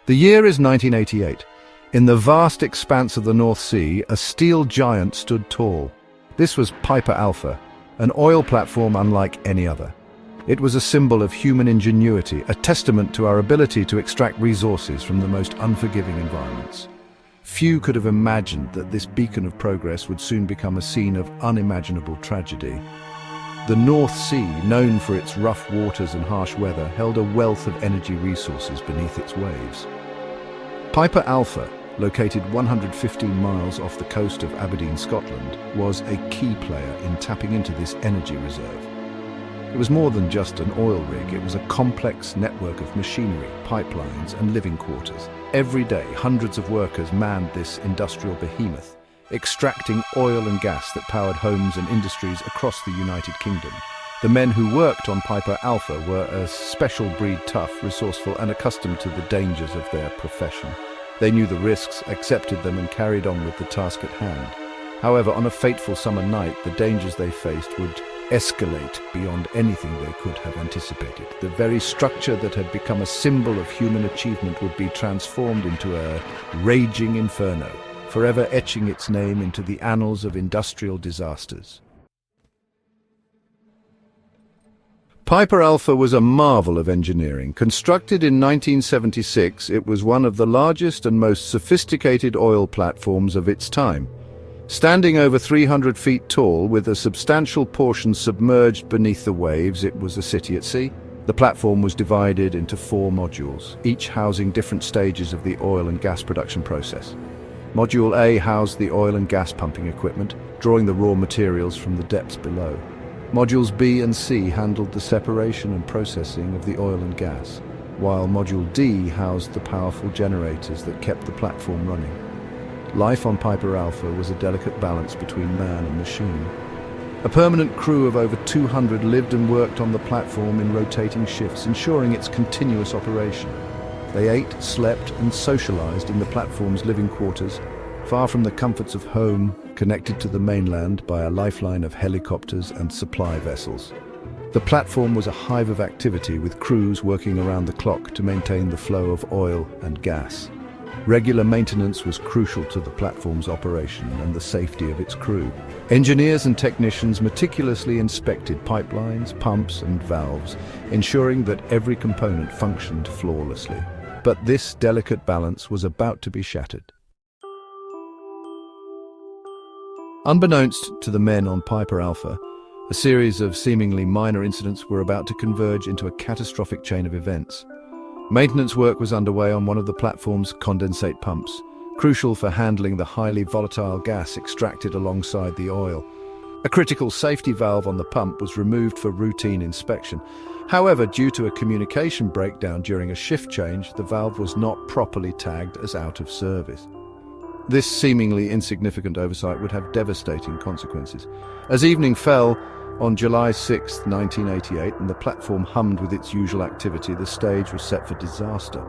The year is 1988. In the vast expanse of the North Sea, a steel giant stood tall. This was Piper Alpha, an oil platform unlike any other. It was a symbol of human ingenuity, a testament to our ability to extract resources from the most unforgiving environments. Few could have imagined that this beacon of progress would soon become a scene of unimaginable tragedy. The North Sea, known for its rough waters and harsh weather, held a wealth of energy resources beneath its waves. Piper Alpha, located 115 miles off the coast of Aberdeen, Scotland, was a key player in tapping into this energy reserve. It was more than just an oil rig, it was a complex network of machinery, pipelines and living quarters. Every day, hundreds of workers manned this industrial behemoth, extracting oil and gas that powered homes and industries across the United Kingdom. The men who worked on Piper Alpha were a special breed, tough, resourceful and accustomed to the dangers of their profession. They knew the risks, accepted them and carried on with the task at hand. However, on a fateful summer night, the dangers they faced would escalate beyond anything they could have anticipated. The very structure that had become a symbol of human achievement would be transformed into a raging inferno, forever etching its name into the annals of industrial disasters. Piper Alpha was a marvel of engineering. Constructed in 1976, it was one of the largest and most sophisticated oil platforms of its time. Standing over 300 feet tall, with a substantial portion submerged beneath the waves, it was a city at sea. The platform was divided into 4 modules, each housing different stages of the oil and gas production process. Module A housed the oil and gas pumping equipment, drawing the raw materials from the depths below. Modules B and C handled the separation and processing of the oil and gas, while Module D housed the powerful generators that kept the platform running. Life on Piper Alpha was a delicate balance between man and machine. A permanent crew of over 200 lived and worked on the platform in rotating shifts, ensuring its continuous operation. They ate, slept and socialized in the platform's living quarters, far from the comforts of home, connected to the mainland by a lifeline of helicopters and supply vessels. The platform was a hive of activity, with crews working around the clock to maintain the flow of oil and gas. Regular maintenance was crucial to the platform's operation and the safety of its crew. Engineers and technicians meticulously inspected pipelines, pumps and valves, ensuring that every component functioned flawlessly. But this delicate balance was about to be shattered. Unbeknownst to the men on Piper Alpha, a series of seemingly minor incidents were about to converge into a catastrophic chain of events. Maintenance work was underway on one of the platform's condensate pumps, crucial for handling the highly volatile gas extracted alongside the oil. A critical safety valve on the pump was removed for routine inspection. However, due to a communication breakdown during a shift change, the valve was not properly tagged as out of service. This seemingly insignificant oversight would have devastating consequences. As evening fell, on July 6, 1988, and the platform hummed with its usual activity, the stage was set for disaster.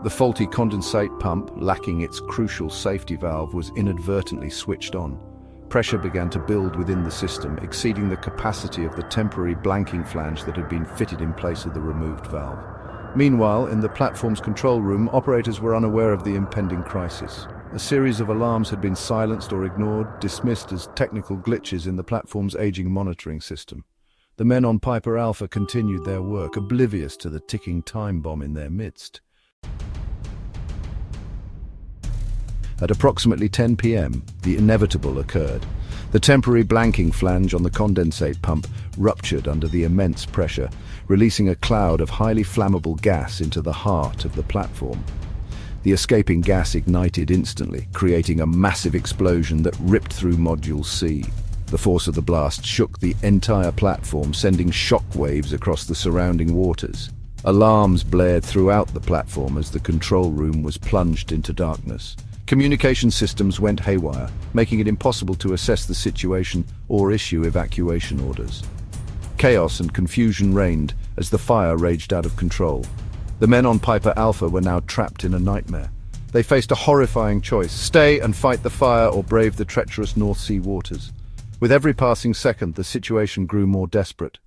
The faulty condensate pump, lacking its crucial safety valve, was inadvertently switched on. Pressure began to build within the system, exceeding the capacity of the temporary blanking flange that had been fitted in place of the removed valve. Meanwhile, in the platform's control room, operators were unaware of the impending crisis. A series of alarms had been silenced or ignored, dismissed as technical glitches in the platform's aging monitoring system. The men on Piper Alpha continued their work, oblivious to the ticking time bomb in their midst. At approximately 10 p.m., the inevitable occurred. The temporary blanking flange on the condensate pump ruptured under the immense pressure, releasing a cloud of highly flammable gas into the heart of the platform. The escaping gas ignited instantly, creating a massive explosion that ripped through Module C. The force of the blast shook the entire platform, sending shock waves across the surrounding waters. Alarms blared throughout the platform as the control room was plunged into darkness. Communication systems went haywire, making it impossible to assess the situation or issue evacuation orders. Chaos and confusion reigned as the fire raged out of control. The men on Piper Alpha were now trapped in a nightmare. They faced a horrifying choice: stay and fight the fire or brave the treacherous North Sea waters. With every passing second, the situation grew more desperate.